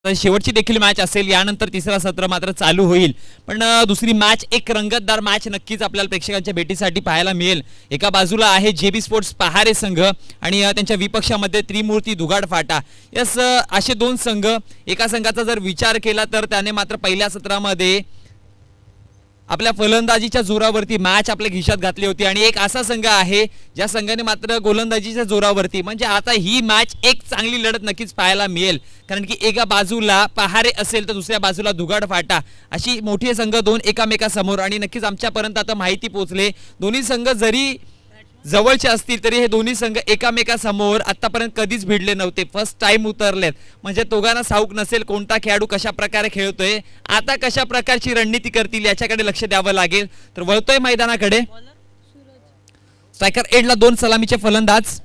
शेवटची देखील मॅच असेल, यानंतर तिसरा सत्र मात्र चालू होईल. पण दुसरी मॅच एक रंगतदार मॅच नक्कीच आपल्याला प्रेक्षकांच्या भेटीसाठी पाहायला मिळेल. एका बाजूला आहे जेबी स्पोर्ट्स पहारे संघ आणि त्यांच्या विपक्षामध्ये त्रिमूर्ती दुगाड फाटा. यस, असे दोन संघ. एका संघाचा जर विचार केला तर त्याने मात्र पहिल्या सत्रामध्ये आपल्या फलंदाजीच्या जोरावरती मॅच आपल्या खिशात घातली होती आणि एक असा संघ आहे ज्या संघाने मात्र गोलंदाजीच्या जोरावरती, म्हणजे आता ही मॅच एक चांगली लढत नक्कीच पाहायला मिळेल. कारण की एका बाजूला पहारे असेल तर दुसऱ्या बाजूला दुगाड फाटा, अशी मोठी संघ दोन एकामेकासमोर. आणि नक्कीच आमच्यापर्यंत आता माहिती पोहोचले, दोन्ही संघ जरी जवळचे असतील तरी हे दोन्ही संघ एकामेकासमोर आतापर्यंत कधीच भिडले नव्हते. फर्स्ट टाइम उतरलेत, म्हणजे दोघांना ठाऊक नसेल कोणता खेळाडू कशा प्रकारे खेळतोय. आता कशा प्रकारची रणनीती करतील याच्याकडे लक्ष द्यावं लागेल. तर वळतोय मैदानाकडे. स्ट्रायकर एंडला दोन सलामीचे फलंदाज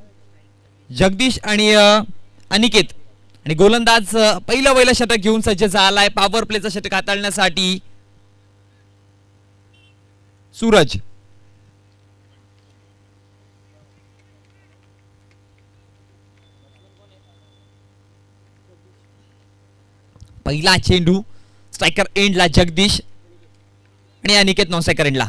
जगदीश आणि अनिकेत, आणि गोलंदाज पहिलं षटक घेऊन सज्ज झालाय पॉवर प्लेचं षटक हाताळण्यासाठी सूरज. पहिला चेंडू स्ट्रायकर एंडला जगदीश आणि अनिकेत नॉन स्ट्रायकर एंडला.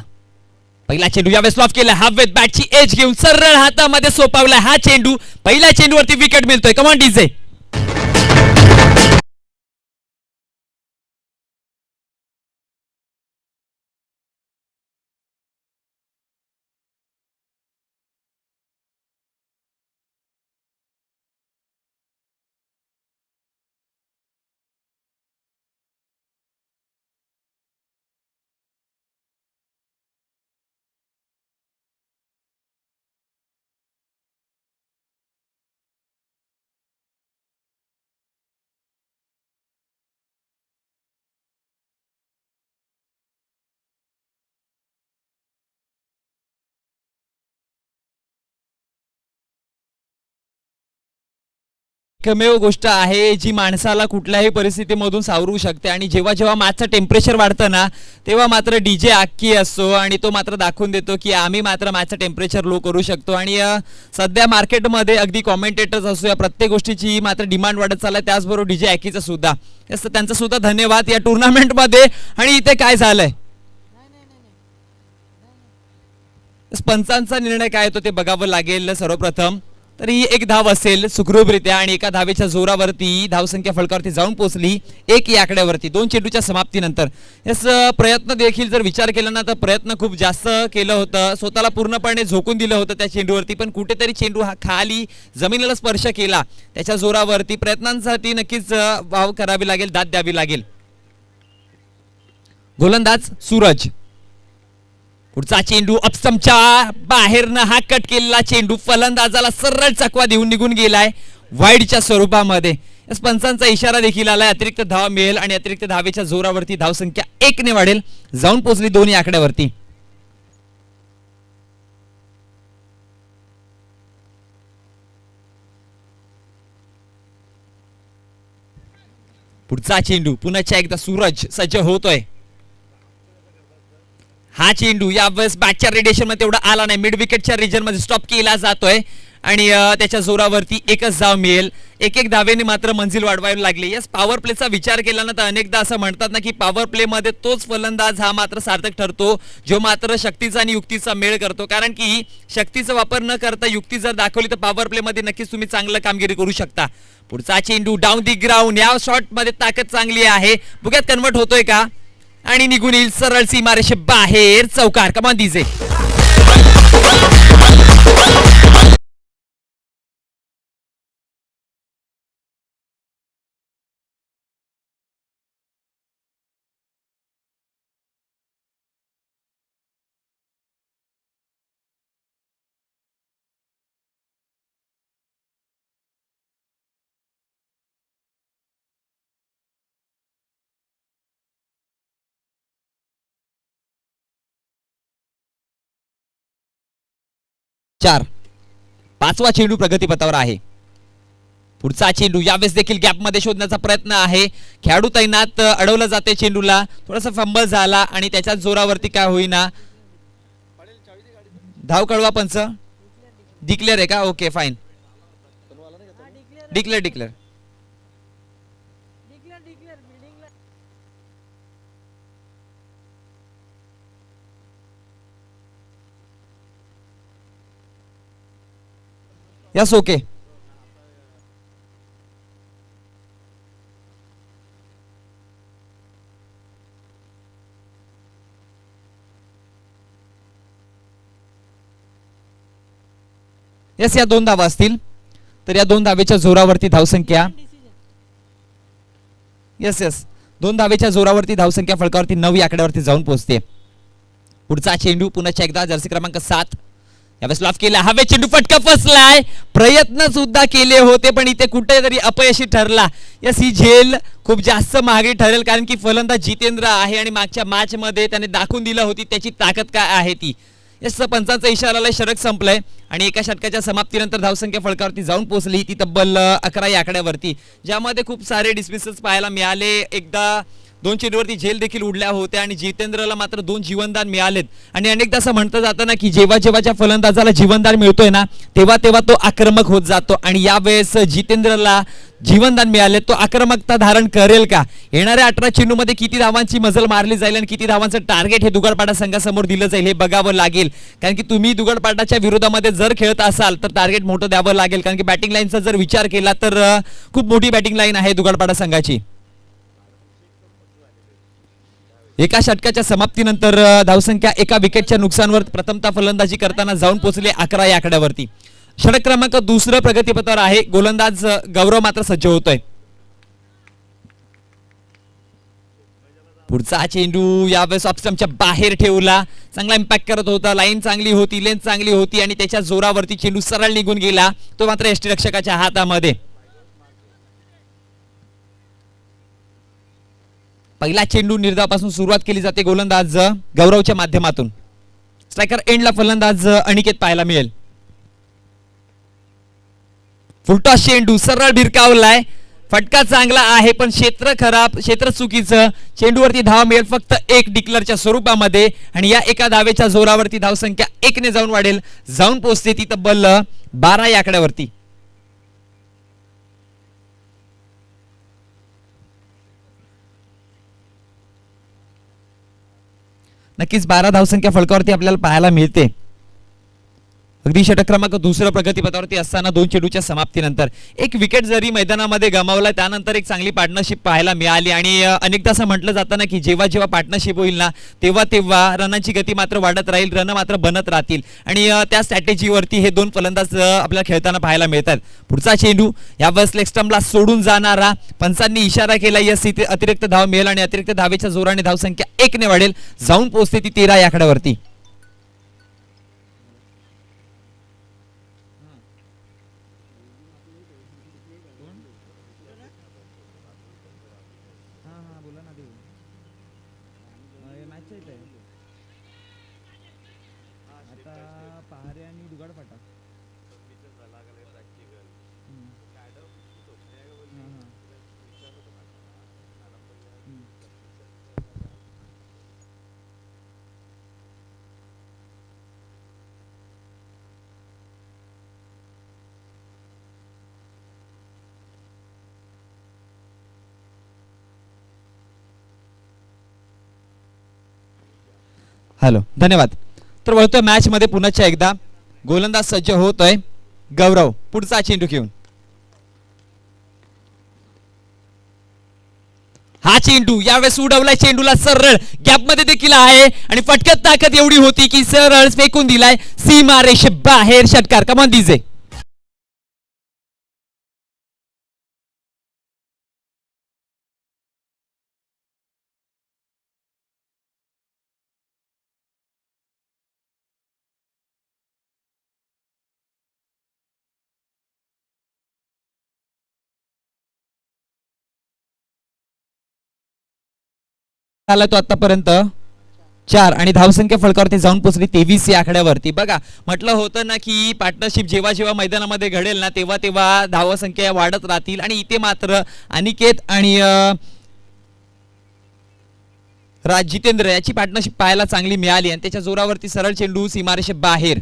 पहिला चेंडू यावेळेस लॉफ केला, हाफवेत बॅटची एज घेऊन सरळ हातामध्ये सोपावला हा चेंडू. पहिल्या चेंडूवरती विकेट मिळतोय. Come on DJ. एकमेव गोष्ट आहे जी माणसाला कुठल्याही परिस्थितीमधून सावरू शकते, आणि जेव्हा जेव्हा मॅचचं टेम्परेचर वाढतं ना तेव्हा मात्र डीजे आक्की असतो आणि तो मात्र दाखवून देतो की आम्ही मात्र मॅचचं टेम्परेचर लो करू शकतो. आणि सध्या मार्केटमध्ये अगदी कॉमेंटेटर्स असो या प्रत्येक गोष्टीची मात्र डिमांड वाढत चालली. त्याचबरोबर डीजे आक्कीचं सुद्धा, त्यांचं सुद्धा धन्यवाद या टुर्नामेंटमध्ये. आणि इथे काय झालंय, पंचांचा निर्णय काय होतो ते बघावं लागेल. सर्वप्रथम तर ही एक धाव असेल सुखरूपरित्या, आणि एका धावेच्या जोरावरती धावसंख्या फलकावरती जाऊन पोहोचली एक या आकड्यावरती दोन चेंडूच्या समाप्तीनंतर. यास प्रयत्न देखील जर विचार केला ना तर प्रयत्न खूप जास्त केलं होतं, स्वतःला पूर्णपणे झोकून दिलं होतं त्या चेंडूवरती, पण कुठेतरी चेंडू हा खाली जमिनीला स्पर्श केला. त्याच्या जोरावरती प्रयत्नांसाठी नक्कीच वाव करावी लागेल, दाद द्यावी लागेल. गोलंदाज सूरज. पुढचा चेंडू अपस्टंपच्या बाहेरनं हा कट केलेला चेंडू फलंदाजाला सरळ चकवा देऊन निघून गेलाय वाईडच्या स्वरूपामध्ये. पंचांचा इशारा देखील आलाय, अतिरिक्त धाव मिळेल आणि अतिरिक्त धावेच्या जोरावरती धावसंख्या 1 ने वाढेल, जाऊन पोहोचली 2 या आकड्यावरती. पुढचा चेंडू पुन्हा एकदा सूरज सज्ज होतोय. हा चेंडू यावेळेस बॅटच्या रेडिएशन मध्ये तेवढा आला नाही, मिड विकेटच्या रिजन मध्ये स्टॉप केला जातोय आणि त्याच्या जोरावरती एकच धाव मिळेल. एक धावेने मात्र मंजिल वाढवायला लागली. यस, पॉवर प्लेचा विचार केला ना तर अनेकदा असं म्हणतात ना की पॉवर प्ले मध्ये तोच फलंदाज हा मात्र सार्थक ठरतो जो मात्र शक्तीचा आणि युक्तीचा मेळ करतो. कारण की शक्तीचा वापर न करता युक्ती जर दाखवली तर पॉवर प्ले मध्ये नक्कीच तुम्ही चांगलं कामगिरी करू शकता. पुढचा चेंडू डाऊन दी ग्राउंड, या शॉट मध्ये ताकद चांगली आहे, बघूयात कन्वर्ट होतोय का, आणि निघून येईल सरळ सीमारेषे बाहेर, चौकार. कमान दीजे. चार. पाचवा चेंडू प्रगतीपथावर आहे. पुढचा चेंडू यावेळेस देखील गॅप मध्ये शोधण्याचा प्रयत्न आहे, खेळाडू तैनात, अडवलं जाते चेंडूला, थोडासा फंबल झाला आणि त्याच्या जोरावरती काय होईना धाव कळवा. पंच डिक्लेअर आहे का? Okay fine, declare yes okay. Yes या 2 धावा असतील. तर या 2 धावेच्या जोरावरती धावसंख्या. यस यस 2 धावेच्या जोरावरती धावसंख्या फलकावरती 9 या आकड्यावरती जाऊन पोहोचते. पुढचा चेंडू पुन्हा एकदा जर्सी क्रमांक 7. यावेळेस लॉफ केला. हवे चेंडू फटका फसलाय. प्रयत्न सुद्धा केले होते पण इथे कुठेतरी अपयशी ठरला. यस ही झेल खूप जास्त महागडी ठरेल कारण की फलंदाज जितेंद्र आहे आणि मागच्या मॅच मध्ये त्याने दाखवून दिली होती त्याची ताकद काय आहे ती. यस पंचांचा इशाराला षटक संपलंय आणि एका षटकाच्या समाप्तीनंतर धावसंख्या फलकावरती जाऊन पोहोचली ती तब्बल 11 या आकड्यावरती, ज्यामध्ये खूप सारे डिस्मिसल्स पाहायला मिळाले. एकदा 2 चेंडूवरती झेल देखील उडल्या होत्या आणि जितेंद्रला मात्र 2 जीवनदान मिळालेत. आणि अनेकदा असं म्हटलं जातं ना की जेव्हा जेव्हा फलंदाजाला जीवनदान मिळतोय ना तेव्हा तेव्हा तो आक्रमक होत जातो आणि यावेळेस जितेंद्रला जीवनदान मिळाले. तो आक्रमकता धारण करेल का? येणाऱ्या 18 चेंडूमध्ये किती धावांची मजल मारली जाईल आणि किती धावांचं टार्गेट हे दुगडपाटा संघासमोर दिलं जाईल हे बघावं लागेल. कारण की तुम्ही दुगडपाटाच्या विरोधामध्ये जर खेळत असाल तर टार्गेट मोठं द्यावं लागेल. कारण की बॅटिंग लाईनचा जर विचार केला तर खूप मोठी बॅटिंग लाईन आहे दुगडपाटा संघाची. एका षटकाच्या समाप्तीनंतर धावसंख्या एका विकेटच्या नुकसानवर प्रथमतः फलंदाजी करताना जाऊन पोहोचले 11 या आकड्यावरती. षटक क्रमांक 2 प्रगतीपथावर आहे. गोलंदाज गौरव मात्र सज्ज होतोय. पुढचा चेंडू यावेळेस ऑफस्टंपच्या बाहेर ठेवला. चांगला इम्पॅक्ट करत होता. लाईन चांगली होती, लेंथ चांगली होती आणि त्याच्या जोरावरती चेंडू सरळ निघून गेला. तो मात्र यष्टीरक्षकाच्या हातामध्ये. पहिला चेंडू निर्धावापासून सुरुवात केली जाते गोलंदाज गौरवच्या माध्यमातून. स्ट्रायकर एंडला फलंदाज अनिकेत पाहायला मिळेल. फुलटा चेंडू सरळ भिरकावलाय. फटका चांगला आहे पण क्षेत्र खराब, क्षेत्र चुकीचं. चेंडूवरती धाव मिळेल फक्त 1 डिक्लरच्या स्वरूपामध्ये आणि या एका धावेच्या जोरावरती धावसंख्या 1 ने जाऊन वाढेल, जाऊन पोहोचते ती तब्बल 12 या आकड्यावरती. नक्कीच 12 धावसंख्या फलकावरती आपल्याला पाहायला मिळते. अगदी षटक क्रमांक 2 प्रगतीपथावरती असताना 2 चेंडूच्या समाप्तीनंतर एक विकेट जरी मैदानामध्ये गमावला त्यानंतर एक चांगली पार्टनरशिप पाहायला मिळाली. आणि अनेकदा असं म्हटलं जातं ना की जेव्हा जेव्हा पार्टनरशिप होईल ना तेव्हा तेव्हा रनांची गती मात्र वाढत राहील, रन मात्र बनत राहतील आणि त्या स्ट्रॅटेजीवरती हे 2 फलंदाज आपल्याला खेळताना पाहायला मिळतात. पुढचा चेंडू यावेळेस लेग स्टंपला सोडून जाणारा. पंचांनी इशारा केला यस इथे अतिरिक्त धाव मिळेल आणि अतिरिक्त धावेच्या जोराने धावसंख्या 1 ने वाढेल, जाऊन पोहोचते ती 13 या आकड्यावरती. हॅलो धन्यवाद. तर वळतोय मॅच मध्ये पुन्हा एकदा. गोलंदाज सज्ज होतोय गौरव पुढचा चेंडू घेऊन. हा चेंडू यावेळेस उडवलाय. चेंडूला सरळ गॅप मध्ये देखील आहे आणि फटक्यात ताकद एवढी होती की सरळ फेकून दिलाय सीमा रेषे बाहेर. षटकार कमान दीजे. आला तो आतापर्यंत 4 आणि धावसंख्या फलकावरती जाऊन पोहोचली 23 या आकड्यावरती. बघा म्हटलं होतं ना की पार्टनरशिप जेव्हा जेव्हा मैदानामध्ये घडेल ना तेव्हा तेव्हा धावसंख्या वाढत राहतील आणि इथे मात्र अनिकेत आणि राज जितेंद्र याची पार्टनरशिप पाहायला चांगली मिळाली आणि त्याच्या जोरावरती सरळ चेंडू सीमारेषे बाहेर.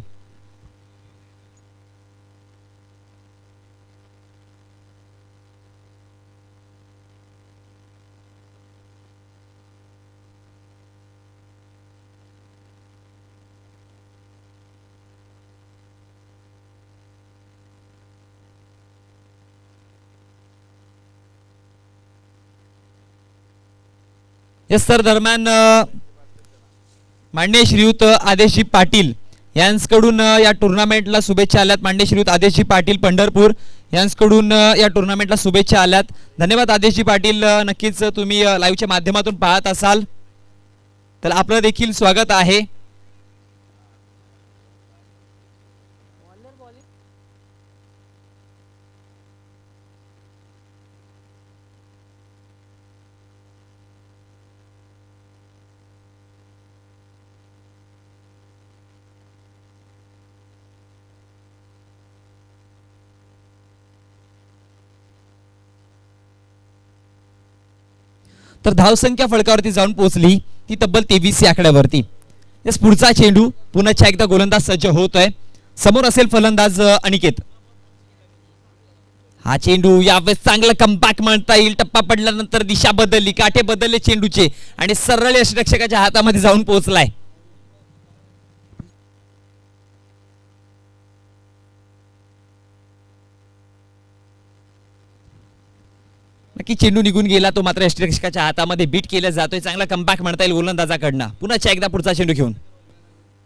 यस सर, दरम्यान माननीय श्रीयुत आदेशजी पाटील यांच्याकडून या टुर्नामेंटला शुभेच्छा आल्यात. माननीय श्रीयुत आदेशजी पाटील पंढरपूर यांच्याकडून या टुर्नामेंटला शुभेच्छा आल्यात. धन्यवाद आदेशजी पाटील. नक्कीच तुम्ही लाईव्हच्या माध्यमातून पाहत असाल तर आपलं देखील स्वागत आहे. तर धावसंख्या फळकावरती जाऊन पोहोचली ती तब्बल 23 या आकड्यावरती. यस, पुढचा चेंडू पुन्हा एकदा गोलंदाज सज्ज होतोय. समोर असेल फलंदाज अनिकेत. हा चेंडू यावेळेस चांगला कमबॅक म्हणता येईल. टप्पा पडल्यानंतर दिशा बदलली, काठे बदलले चेंडूचे आणि सरळ यष्टिरक्षकाच्या हातामध्ये जाऊन पोहोचलाय. नक्की चेंडू निघून गेला तो, मात्र यष्टिरक्षकाच्या हातामध्ये बीट केला जातोय. चांगला कमबॅक म्हणता येईल गोलंदाजाकडनं. पुन्हा एकदा पुढचा चेंडू घेऊन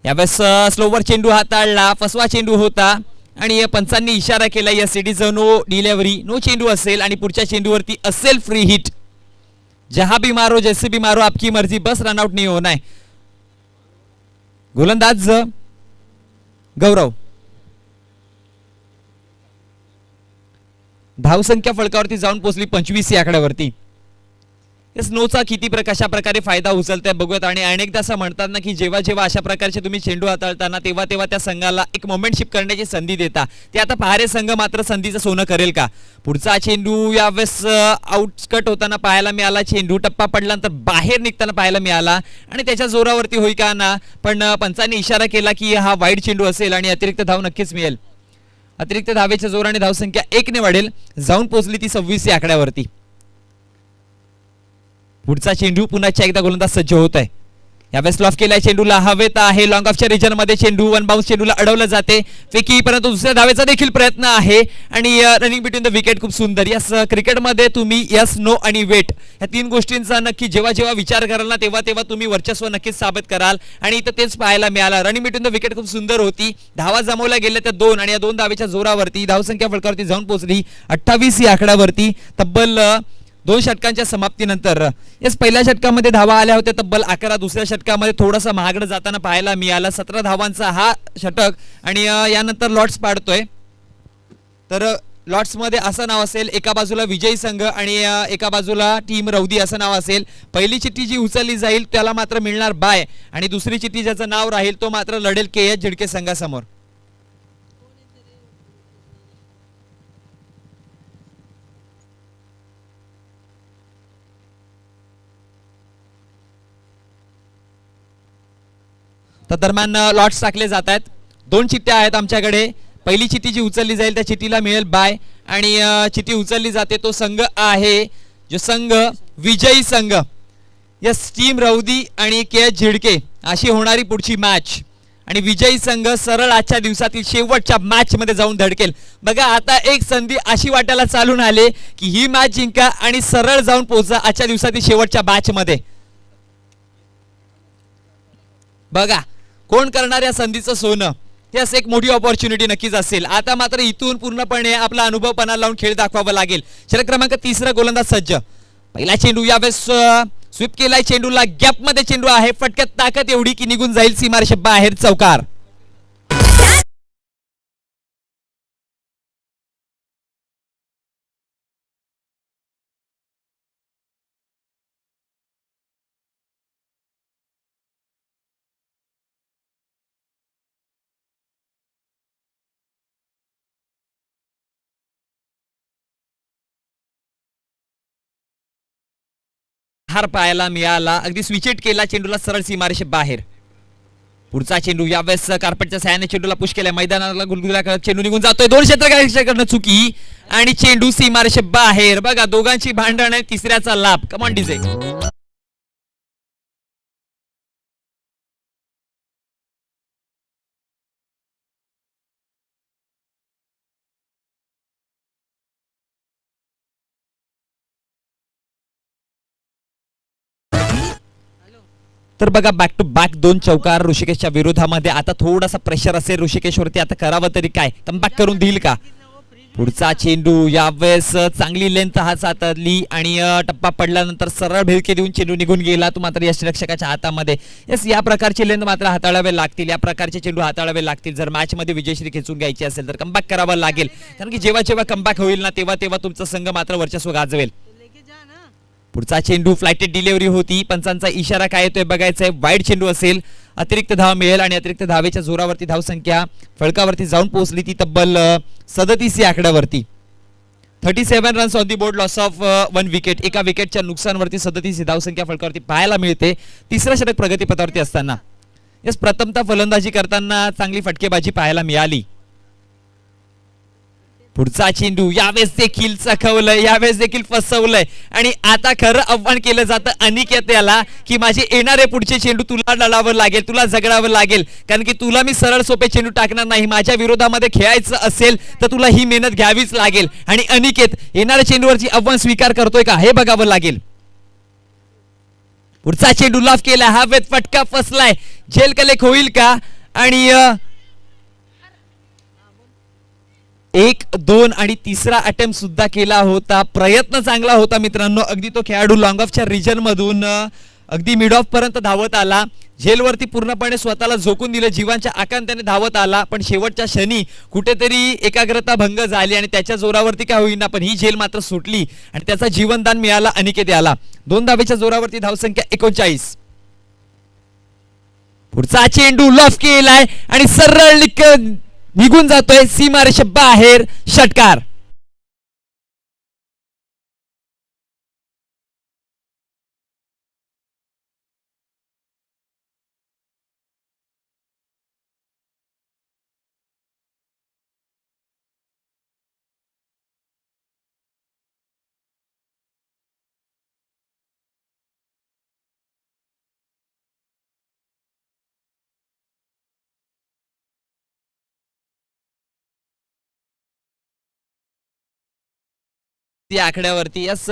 यावेळेस स्लोवर चेंडू हाताळला. फसवा चेंडू होता आणि पंचांनी इशारा केला या सिटीचं नो डिलिव्हरी, नो चेंडू असेल आणि पुढच्या चेंडूवरती असेल फ्री हिट. जहा भी मारो जैसे भी मारो आपकी मर्जी, बस रनआउट नाही होणार. गोलंदाज गौरव. धावसंख्या फळकावरती जाऊन पोहोचली 25 या आकड्यावरती. स्नोचा किती कशा प्रकारे फायदा उचलताय बघूयात. आणि अनेकदा असं म्हणतात ना की जेव्हा जेव्हा अशा प्रकारचे तुम्ही चेंडू हाताळताना तेव्हा तेव्हा त्या संघाला एक मोमेंटशिप करण्याची संधी देता. ते आता पहारे संघ मात्र संधीचं सोनं करेल का? पुढचा चेंडू यावेळेस आउटस्कट होताना पाहायला मिळाला. चेंडू टप्पा पडल्यानंतर बाहेर निघताना पाहायला मिळाला आणि त्याच्या जोरावरती होई का ना, पण पंचांनी इशारा केला की हा वाईड चेंडू असेल आणि अतिरिक्त धाव नक्कीच मिळेल. अतिरिक्त धावेच्या जोराने धावसंख्या 1 ने वाढेल. जाऊन पोहोचली ती 26 या आकड्यावरती. पुढचा चेंडू पुन्हा एकदा गोलंदाज सज्ज होत आहे. यावेळेस लॉफ केलाय चेंडूला, हवेत आहे. लॉंग ऑफच्या रिजन मध्ये चेंडू वन बाउन्स चेंडूला अडवलं जाते फेकी, परंतु दुसऱ्या धावेचा देखील प्रयत्न आहे आणि रनिंग बिटवीन द विकेट खूप सुंदर. यस, क्रिकेटमध्ये तुम्ही यस, नो आणि वेट या 3 गोष्टींचा नक्की जेव्हा जेव्हा विचार कराल ना तेव्हा तेव्हा तुम्ही वर्चस्व नक्कीच साबित कराल आणि इथं तेच पाहायला मिळालं. रनिंग बिटवीन द विकेट खूप सुंदर होती. धावा जमवल्या गेल्या त्या 2 आणि या 2 धावेच्या जोरावरती धावसंख्या फलकावरती जाऊन पोहोचली 28 या आकड्यावरती. तब्बल 2 षटकांच्या समाप्तीनंतर. यस, पहिल्या षटकामध्ये धावा आल्या होत्या तब्बल 11. दुसऱ्या षटकामध्ये थोडासा महागडं जाताना पाहायला मिळाला. 17 धावांचा हा षटक आणि यानंतर लॉट्स पाडतोय. तर लॉट्स मध्ये असं नाव असेल, एका बाजूला विजयी संघ आणि एका बाजूला टीम रौदी असं नाव असेल. पहिली चिठ्ठी जी उचलली जाईल त्याला मात्र मिळणार बाय आणि दुसरी चिठ्ठी ज्याचं नाव राहील तो मात्र लढेल के एच झिडके संघासमोर. तर दरम्यान लॉट्स टाकले जात आहेत. 2 चिठ्ठ्या आहेत आमच्याकडे. पहिली चिठ्ठी जी उचलली जाईल त्या चिठ्ठीला मिळेल बाय आणि चिठ्ठी उचलली जाते तो संघ आहे जो संघ विजयी संघ. यस, टीम रौदी आणि के एच झिडके अशी होणारी पुढची मॅच आणि विजयी संघ सरळ आजच्या दिवसातील शेवटच्या मॅच मध्ये जाऊन धडकेल. बघा, आता एक संधी अशी वाटायला चालून आले की ही मॅच जिंका आणि सरळ जाऊन पोहोचा आजच्या दिवसातील शेवटच्या मॅच मध्ये. बघा कोण करणार या संधीचं सोनं, हे असं एक मोठी ऑपॉर्च्युनिटी नक्कीच असेल. आता मात्र इथून पूर्णपणे आपला अनुभव पणा लावून खेळ दाखवावा लागेल. षटक क्रमांक 3 गोलंदाज सज्ज. पहिला चेंडू यावेळेस स्वीप केलाय चेंडूला. गॅप मध्ये चेंडू आहे. फटक्यात ताकद एवढी की निघून जाईल सीमारेषे बाहेर. चौकार. हार पाहायला मिळाला. अगदी स्विचेट केला चेंडूला सरळ सीमारेषे बाहेर. पुढचा चेंडू यावेळेस कार्पेटच्या सहाय्याने चेंडूला पुश केलाय. मैदानाला गुलगुला करत चेंडू निघून जातोय. 2 क्षेत्ररक्षकांकडून चुकी आणि चेंडू सीमारेषे बाहेर. बघा दोघांची भांडण आहे, तिसऱ्याचा लाभ. Come on DJ. तर बघा बॅक टू बॅक 2 चौकार ऋषिकेशच्या विरोधामध्ये. आता थोडासा प्रेशर असेल ऋषिकेशवरती, आता करावं तरी काय, कमबॅक करून देईल का? पुढचा चेंडू यावेळेस चांगली लेंथ हातातली आणि टप्पा पडल्यानंतर सरळ भिरके देऊन चेंडू निघून गेला तो मात्र यष्टिरक्षकाच्या हातामध्ये. यस, या प्रकारची लेंथ मात्र हाताळावे लागतील, या प्रकारचे चेंडू हाताळावे लागतील जर मॅच मध्ये विजयश्री खेचून घ्यायची असेल तर. कमबॅक करावं लागेल, कारण की जेव्हा जेव्हा कमबॅक होईल ना तेव्हा तेव्हा तुमचा संघ मात्र वर्चस्व गाजवेल. पुढचा चेंडू फ्लाइटेड डिलिव्हरी होती, पंचांचा इशारा काय येतोय बघायचंय. वाईड चेंडू असेल, अतिरिक्त धाव मिळेल आणि अतिरिक्त धावेच्या जोरावरती धावसंख्या फळकावरती जाऊन पोहोचली ती तब्बल 37 या आकड्यावरती. 37 runs on the board, loss of 1 wicket. एका विकेटच्या नुकसानवरती 37 ही धावसंख्या फळकावरती पाहायला मिळते तिसऱ्या षटक प्रगतीपथावरती असताना. यस, प्रथमतः फलंदाजी करताना चांगली फटकेबाजी पाहायला मिळाली. पुढचा चेंडू यावेळेस देखील चखवलंय, यावेळेस देखील फसवलंय आणि आता खरं आव्हान केलं जातं अनिकेत याला की माझे येणारे पुढचे चेंडू तुला लढावं लागेल, तुला जगडावं लागेल, कारण की तुला मी सरळ सोपे चेंडू टाकणार नाही. माझ्या विरोधामध्ये खेळायचं असेल तर तुला ही मेहनत घ्यावीच लागेल. आणि अनिकेत येणाऱ्या चेंडूवरची आव्हान स्वीकार करतोय का हे बघावं लागेल. पुढचा चेंडू लाफ केला, हवेत फटका फसलाय, झेल कलेक्ट होईल का? आणि 1, 2 आणि तिसरा अटेम्प्ट सुद्धा केला होता. प्रयत्न चांगला होता मित्रांनो. अगदी तो खेळाडू लॉंग ऑफच्या रिजन मधून अगदी मिड ऑफ पर्यंत धावत आला, झेलवरती पूर्णपणे स्वतःला झोकून दिलं, जीवांच्या आकांत्याने धावत आला. पण शेवटच्या क्षणी कुठेतरी एकाग्रता भंग झाली आणि त्याच्या जोरावरती काय होईना पण ही झेल मात्र सुटली आणि त्याचा जीवनदान मिळाला अनिकेत याला. 2 धावेच्या जोरावरती धावसंख्या 39. पुढचा चेंडू लॉफ केलाय आणि सरळ निघून जातोय सीमारेषे बाहेर, षटकार. आकड्यावरती यस,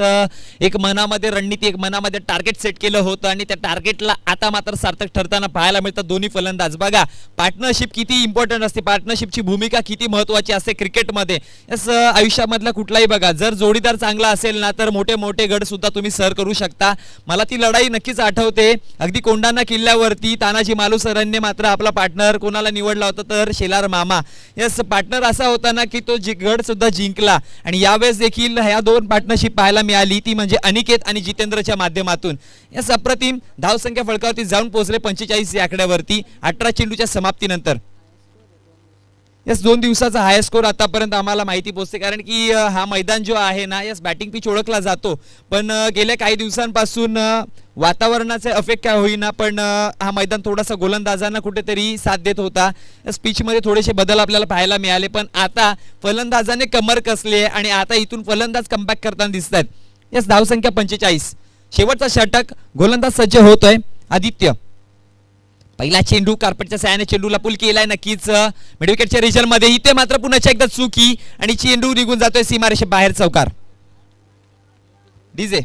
एक मनामध्ये रणनीती, एक मनामध्ये टार्गेट सेट केलं होतं आणि त्या टार्गेटला आता मात्र सार्थक ठरताना पाहायला मिळतं दोन्ही फलंदाज. बघा पार्टनरशिप किती इम्पॉर्टंट असते, पार्टनरशिपची भूमिका किती महत्वाची असते क्रिकेटमध्ये. यस, आयुष्यामधला कुठलाही बघा जर जोडीदार चांगला असेल ना तर मोठे मोठे गड सुद्धा तुम्ही सर करू शकता. मला ती लढाई नक्कीच आठवते, अगदी कोंढाणा किल्ल्यावरती तानाजी मालुसरांनी मात्र आपला पार्टनर कोणाला निवडला होता तर शेलार मामा. यस, पार्टनर असा होता ना की तो गड सुद्धा जिंकला आणि यावेळेस देखील ह्या 2 पार्टनरशिप पाहायला मिळाली, ती म्हणजे अनिकेत आणि जितेंद्रच्या माध्यमातून. या अप्रतिम धावसंख्या फळकावरती जाऊन पोहोचले 45 या आकड्यावरती 18 चेंडूच्या समाप्तीनंतर. यस, 2 दिवसाचा हाय स्कोर आतापर्यंत आम्हाला माहिती पोहोचते, कारण की हा मैदान जो आहे ना यस बॅटिंग पिच ओळखला जातो, पण गेल्या काही दिवसांपासून वातावरणाचे अफेक्ट काय होईना पण हा मैदान थोडासा गोलंदाजांना कुठेतरी साथ देत होता. स्पीच मध्ये थोडेसे बदल आपल्याला पाहायला मिळाले, पण आता फलंदाजाने कमर कसली आणि आता इथून फलंदाज कमबॅक करताना दिसत आहेत. यस, धावसंख्या 45. शेवटचा षटक, गोलंदाज सज्ज होतोय आदित्य. पहिला चेंडू कार्पेटच्या सहाय्याने चेंडूला पुल केलाय नक्कीच मिडविकेटच्या रिजन मध्ये. इथे मात्र पुन्हा एकदा चुकी आणि चेंडू निघून जातोय सीमारेषे बाहेर, चौकार. डीजे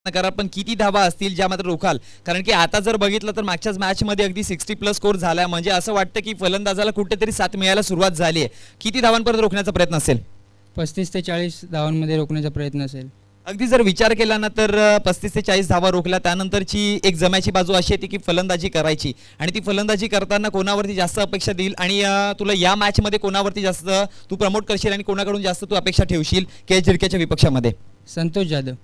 करा, पण किती धावा असतील ज्या मात्र रोखाल? कारण की आता जर बघितलं तर मागच्याच मॅच मध्ये अगदी 60+ स्कोर झाला, म्हणजे असं वाटतं की फलंदाजाला कुठेतरी साथ मिळायला सुरुवात झाली आहे. किती धावांपर्यंत रोखण्याचा प्रयत्न असेल? 35 ते 40 धावांमध्ये रोखण्याचा प्रयत्न असेल. अगदी जर विचार केला ना तर 35 ते 40 धावा रोखल्या त्यानंतरची एक जमायची बाजू अशी येते की फलंदाजी करायची, आणि ती फलंदाजी करताना कोणावरती जास्त अपेक्षा देईल, आणि तुला या मॅच मध्ये कोणावरती जास्त तू प्रमोट करशील आणि कोणाकडून जास्त तू अपेक्षा ठेवशील के झिडकेच्या विपक्षामध्ये? संतोष जाधव.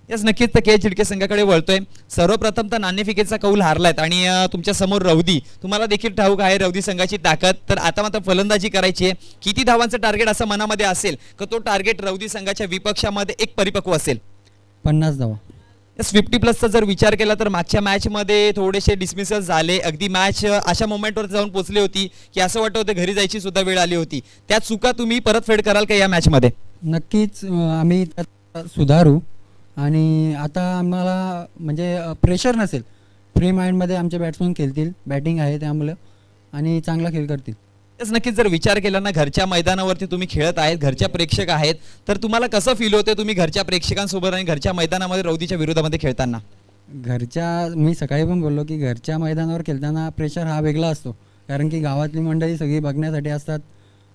यस, नक्कीच. तर के झिडके संघाकडे वळतोय. सर्वप्रथम तर नाणेफेकीचा कौल हारलायत, आणि तुमच्या समोर रौदी, तुम्हाला देखील ठाऊक आहे रौदी संघाची ताकद. तर आता मात्र फलंदाजी करायची आहे. किती धावांचं टार्गेट असं मनामध्ये असेल का तो टार्गेट रौदी संघाच्या विपक्षामध्ये एक परिपक्व असेल? 50 धावा. 50+ जर विचार केला तर मागच्या मॅच मध्ये थोडेसे डिसमिसल झाले. अगदी मॅच अशा मोमेंटवर जाऊन पोहोचली होती की असं वाटत होतं घरी जायची सुद्धा वेळ आली होती. त्या चुका तुम्ही परतफेड कराल का या मॅच मध्ये? नक्कीच आम्ही त्यात सुधारू, आणि आता आम्हाला म्हणजे प्रेशर नसेल. फ्री माइंडमध्ये आमचे बॅट्समन खेळतील, बॅटिंग आहे त्यामुळे, आणि चांगला खेळ करतील. तेच नक्कीच. जर विचार केला ना घरच्या मैदानावरती तुम्ही खेळत आहेत, घरच्या प्रेक्षक आहेत, तर तुम्हाला कसं फील होते तुम्ही घरच्या प्रेक्षकांसोबत आणि घरच्या मैदानामध्ये रौदीच्या विरोधामध्ये खेळताना? मी सकाळी पण बोललो की घरच्या मैदानावर खेळताना प्रेशर हा वेगळा असतो, कारण की गावातली मंडळी सगळी बघण्यासाठी असतात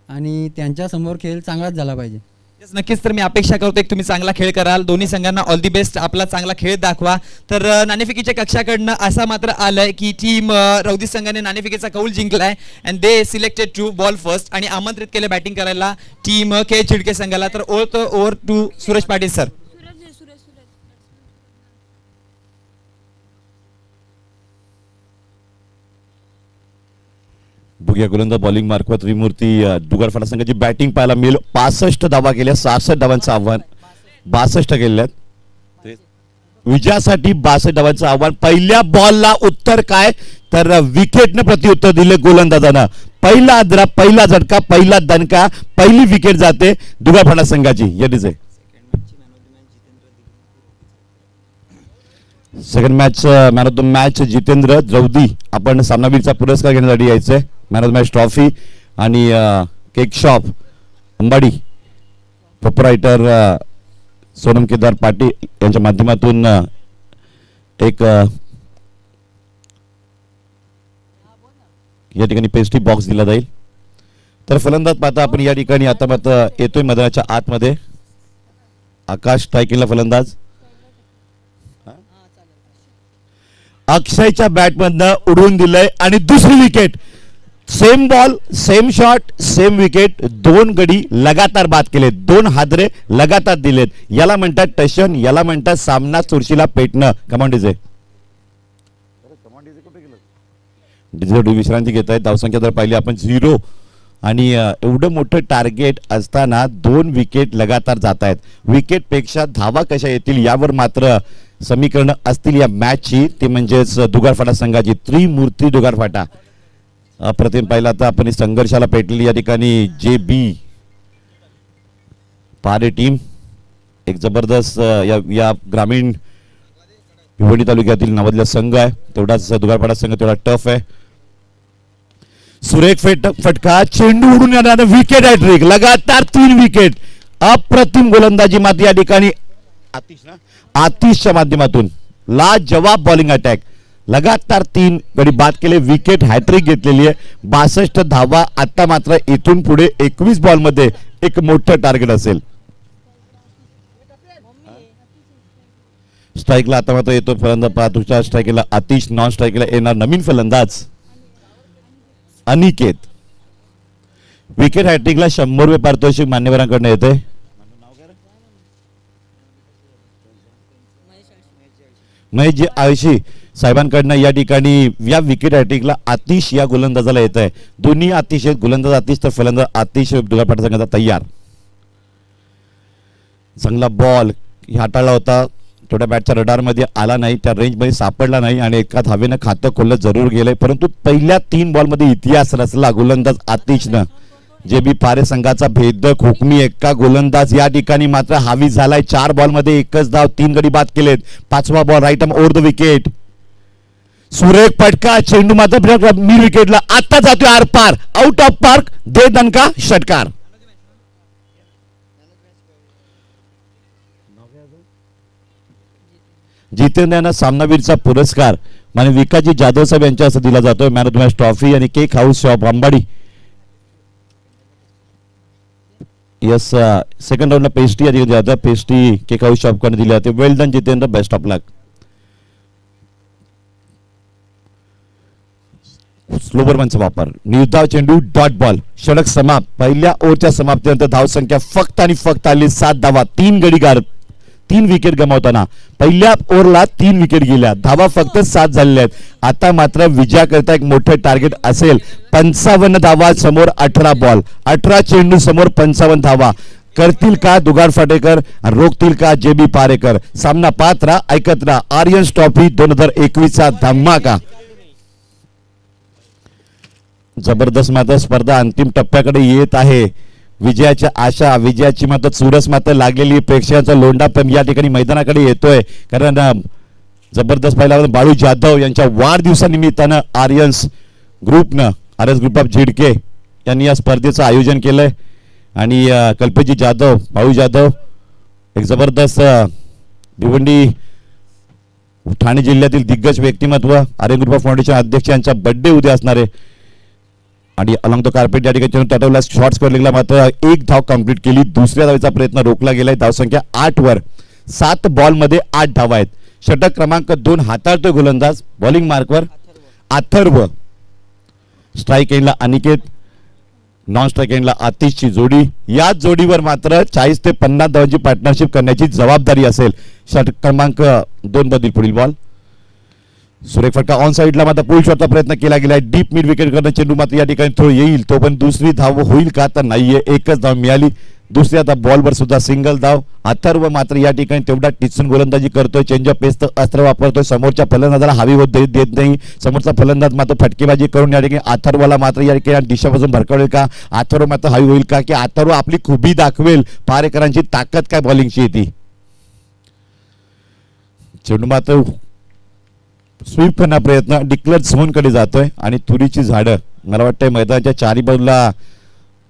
आणि त्यांच्यासमोर खेळ चांगलाच झाला पाहिजे. नक्कीच. तर मी अपेक्षा करतो की तुम्ही चांगला खेळ कराल. दोन्ही संघांना ऑल दी बेस्ट, आपला चांगला खेळ दाखवा. तर नाणेफेकीच्या कक्षाकडनं असा मात्र आलंय की टीम रौदी संघाने नाणेफेकीचा कौल जिंकलाय, and they selected to bowl first, आणि आमंत्रित केले बॅटिंग करायला टीम के झिडके संघाला. तर over to Suresh Patil sir. बघूया गोलंदाज बॉलिंग मार्फत त्रिमूर्ती दुगारफाटा संघाची बॅटिंग पाहायला मिळेल. 65 धावा केल्या, 66 धावांचं आव्हान, 62 केलेल्या आहेत विजयासाठी. 62 धावांचं आव्हान. पहिल्या बॉलला उत्तर काय, तर विकेटनं प्रत्युत्तर दिले गोलंदाजांना. पहिला आदरा, पहिला झटका, पहिला दणका, पहिली विकेट जाते दुगारफाटा संघाची. या second match man of the match Jitendra द्रौदी. आपण सामनावीरचा पुरस्कार घेण्यासाठी यायचंय. Man of the match trophy आणि cake shop Ambadi proprietor Sonam Kedar Patil यांच्या माध्यमातून एक या ठिकाणी पेस्ट्री बॉक्स दिला जाईल. तर फलंदाज पाहता आपण या ठिकाणी आता मात्र येतोय मैदानाच्या आतमध्ये. आकाश स्ट्रायकिंगला फलंदाज. अक्षयच्या बॅटमधनं उडवून दिलंय आणि दुसरी wicket. Same ball, same shot, same wicket. 2 गडी लगातार बाद केलेत, 2 हादरे लगातार दिलेत. याला म्हणतात टशन, याला म्हणतात सामना चुरशीला पेटणं. कमांडीजे विश्रांती घेत आहेत. धावसंख्या जर पाहिली आपण 0, आणि एवढं मोठं टार्गेट असताना 2 विकेट लगातार जात आहेत. विकेटपेक्षा धावा कशा येतील यावर मात्र समीकरण असतील या मॅचची. ते म्हणजेच दुगारफाटा संघाची त्रिमूर्ती दुगारफाटा. अप्रतिम पाहिला आता आपण संघर्षाला पेटलेली या ठिकाणी JB पारे टीम. एक जबरदस्त या ग्रामीण भिवंडी तालुक्यातील नावाजलेला संघ आहे. तेवढाच दुगारफाटा संघ तेवढा टफ आहे. सुरेख फटका, चेंडू उडून येणारा विकेट हॅट्रिक. लगातार 3 विकेट. अप्रतिम गोलंदाजी मात्र या ठिकाणी आतिशच्या माध्यमातून लाजवाब बॉलिंग अटॅक. लगातार 3 गडी बाद केले, विकेट हॅट्रिक घेतलेली आहे. 62 धावा. आता मात्र इथून पुढे 21 बॉल मध्ये एक मोठं टार्गेट असेल. स्ट्राईकला आता मात्र येतो फलंदाज. पाहतोच्या स्ट्राईकला आतिश, नॉन स्ट्राईकला येणार नवीन फलंदाज अनिकेत. विकेट हॅट्रिकला 100 रुपये पारितोषिक मान्यवरांकडून येते. महेशजी आळशी साहेबांकडनं या ठिकाणी या विकेट हॅट्रिकला आतिश या गोलंदाजाला येत आहे. दोन्ही आतिश आहेत, गोलंदाज आतिश तर फलंदाज आतिश. दुगारफाटा संघाचा तयार. चांगला बॉल हाताळला होता, थोड्या बॅटच्या रडारमध्ये आला नाही, त्या रेंजमध्ये सापडला नाही, आणि एका धावेनं खातं खोललं जरूर गेलंय. परंतु पहिल्या 3 बॉलमध्ये इतिहास रचला गोलंदाज आतिशनं. JB पारे संघाचा भेदक हुकमी एक्का गोलंदाज या ठिकाणी मात्र हावी झालाय. 4 बॉलमध्ये 1च धाव, 3 गडी बाद केलेत. 5वा ball right arm over the wicket. सुरेख फटका, चेंडू मात्र मी विकेटला. आता जातोय आरपार, आउट ऑफ पार्क. दे दणका, षटकार. जितेंद्र यांना सामनावीरचा पुरस्कार आणि विकाजी जाधव साहेब यांच्या हस्ते दिला जातोय. Man of the match trophy आणि केक हाऊस शॉप अंबाडी. यस, सेकंड राऊंडला पेस्ट्री आणि Jadhav pastry cake house shop कडे दिली जाते. वेल डन जितेंद्र, बेस्ट ऑफ लक. स्लोबरमनचा वापर, निर्धाव चेंडू, डॉट बॉल, षटक समाप्त. पहिल्या ओव्हरच्या समाप्तीनंतर धावसंख्या फक्त आणि फक्त आली 7 धावा. 3 गडी 3 विकेट गमावताना पहिल्या ओव्हरला 3 विकेट गेल्या. धावा फक्त 7 झालेल्या आहेत. आता मात्र विजयाकरिता एक मोठे टार्गेट असेल. 55 धावा समोर 18 बॉल, 18 चेंडू समोर 55 धावा. करतील का दुगार फाटेकर, रोखतील का JB पारेकर. सामना पाहत राहा, ऐकत राहा. आर्यन्स ट्रॉफी 2021चा धमाका. जबरदस्त मात्र स्पर्धा अंतिम टप्प्याकडे येत आहे. विजयाच्या आशा, विजयाची मात्र चुरस मात्र लागलेली. प्रेक्षकांचा लोंढा पण या ठिकाणी मैदानाकडे येतोय. कारण जबरदस्त पहिला बाळू जाधव यांच्या वाढदिवसानिमित्तानं आर्यन्स ग्रुप ऑफ झिडके यांनी या स्पर्धेचं आयोजन केलंय. आणि कल्पेशजी जाधव, बाळू जाधव एक जबरदस्त भिवंडी ठाणे जिल्ह्यातील दिग्गज व्यक्तिमत्व, आर्यन ग्रुप ऑफ फाउंडेशन अध्यक्ष यांचा बर्थडे उद्या असणार आहे. आणि अलॉंग द कार्पेट या ठिकाणी तटवला शॉर्ट स्कोअर लिगला मात्र 1 धाव कंप्लीट केली. दुसऱ्या धावेचा प्रयत्न रोखला गेलाय. धावसंख्या 8 वर, 7 बॉलमध्ये 8 धावा आहेत. षटक क्रमांक 2 हाताळतोय गोलंदाज. बॉलिंग मार्कवर अथर्व, स्ट्राईक एंडला अनिकेत, नॉन स्ट्राईक एंडला आतिशची जोडी. याच जोडीवर मात्र 40 ते 50 धावांची पार्टनरशिप करण्याची जबाबदारी असेल. षटक क्रमांक 2 मधील पुढील बॉल, सुरेख फटका ऑन साईडला मात्र पुल शॉटचा प्रयत्न केला गेलाय. डीप मिड विकेट करणं चेंडू मात्र या ठिकाणी थ्रो येईल. तो पण दुसरी धाव होईल का तर नाहीये. एकच धाव मिळाली. दुसऱ्या आता बॉलवर सुद्धा सिंगल धाव. अथर्व मात्र या ठिकाणी तेवढा टिचून गोलंदाजी करतोय. चेंजअप पेसचं अस्त्र वापरतोय. समोरच्या फलंदाजाला हवी होत देत नाही. समोरचा फलंदाज मात्र फटकेबाजी करून या ठिकाणी अथर्वला मात्र या ठिकाणी दिशापासून भरकवेल का. अथर्व मात्र हवी होईल का की अथर्व आपली खुबी दाखवेल. पारेकरांची ताकद काय बॉलिंगची येते. चेंडू मात्र स्वीप करण्याचा प्रयत्न डिक्लेअर झोनकडे जातोय. आणि तुरीची झाडं, मला वाटतंय मैदानाच्या चारी बाजूला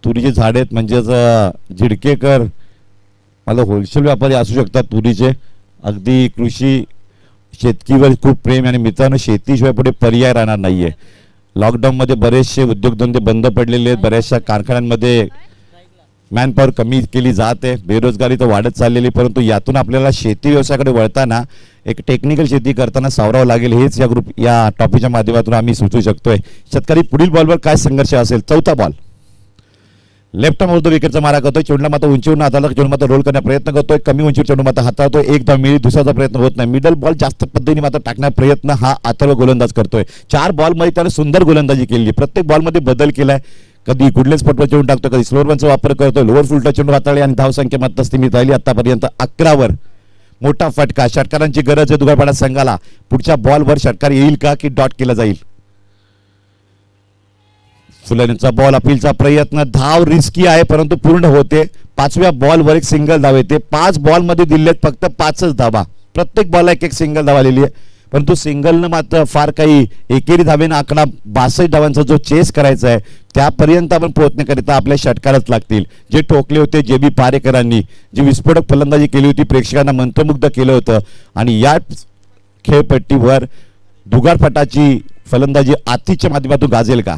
तुरीची झाडे आहेत. म्हणजेच झिडकेकर मला होलसेल व्यापारी असू शकतात तुरीचे. अगदी कृषी शेतकीवर खूप प्रेम. आणि मित्रांनो, शेतीशिवाय पुढे पर्याय राहणार नाहीये. लॉकडाऊनमध्ये बरेचसे उद्योगधंदे बंद पडलेले आहेत. बऱ्याचशा कारखान्यांमध्ये मॅनपॉवर कमी केली जाते. बेरोजगारी तर वाढत चाललेली. परंतु यातून आपल्याला शेती व्यवसायाकडे वळताना एक टेक्निकल शेती करताना सावरावं लागेल. हेच या टॉपिकच्या माध्यमातून आम्ही सुचवू शकतोय. शेतकरी पुढील बॉलवर काय संघर्ष असेल. चौथा बॉल, लेफ्ट आर्म उर्ध्व विकेटचा मारा करतोय. चेंडूला मात्र उंचीवरून हाताला चेंडू मात्र रोल करण्याचा प्रयत्न करतोय. कमी उंचीवर चेंडू मात्र हाताळतोय. एक धाव मिळेल. दुसऱ्याचा प्रयत्न होत नाही. मिडल बॉल जास्त पद्धतीने मात्र टाकण्याचा प्रयत्न हा अथर्व गोलंदाज करतोय. 4 बॉलमध्ये त्याने सुंदर गोलंदाजी केली. प्रत्येक बॉलमध्ये बदल केलाय. कधी गुडलेस पटवर चेंडू टाकतो, कधी स्लोअर बनचा वापर करतोय. लोअर फुलटा चेंडू हाताळली आणि धावसंख्या मात्र स्थिमित राहिली आतापर्यंत 11 वर. मोठा फटका, षटकारांची गरज आहे दुगारपाडा संघाला. पुढच्या बॉलवर षटकार येईल का की डॉट केला जाईल. फुलनेचा बॉल, अपीलचा प्रयत्न. धाव रिस्की आहे परंतु पूर्ण होते. 5व्या बॉलवर एक सिंगल धाव येते. 5 बॉलमध्ये दिलेत फक्त 5च धावा. प्रत्येक बॉलला एक सिंगल धाव आलेली आहे. परंतु सिंगलनं मात्र फार काही एकेरी धावेनं आकडा 62 धावांचा जो चेस करायचा आहे त्यापर्यंत आपण पोहोचण्याकरिता आपल्या षटकारच लागतील. जे ठोकले होते JB पारेकरांनी, जी विस्फोटक फलंदाजी केली होती, प्रेक्षकांना मंत्रमुग्ध केलं होतं. आणि या खेळपट्टीवर दुगारफटाची फलंदाजी आतिशच्या माध्यमातून गाजेल का.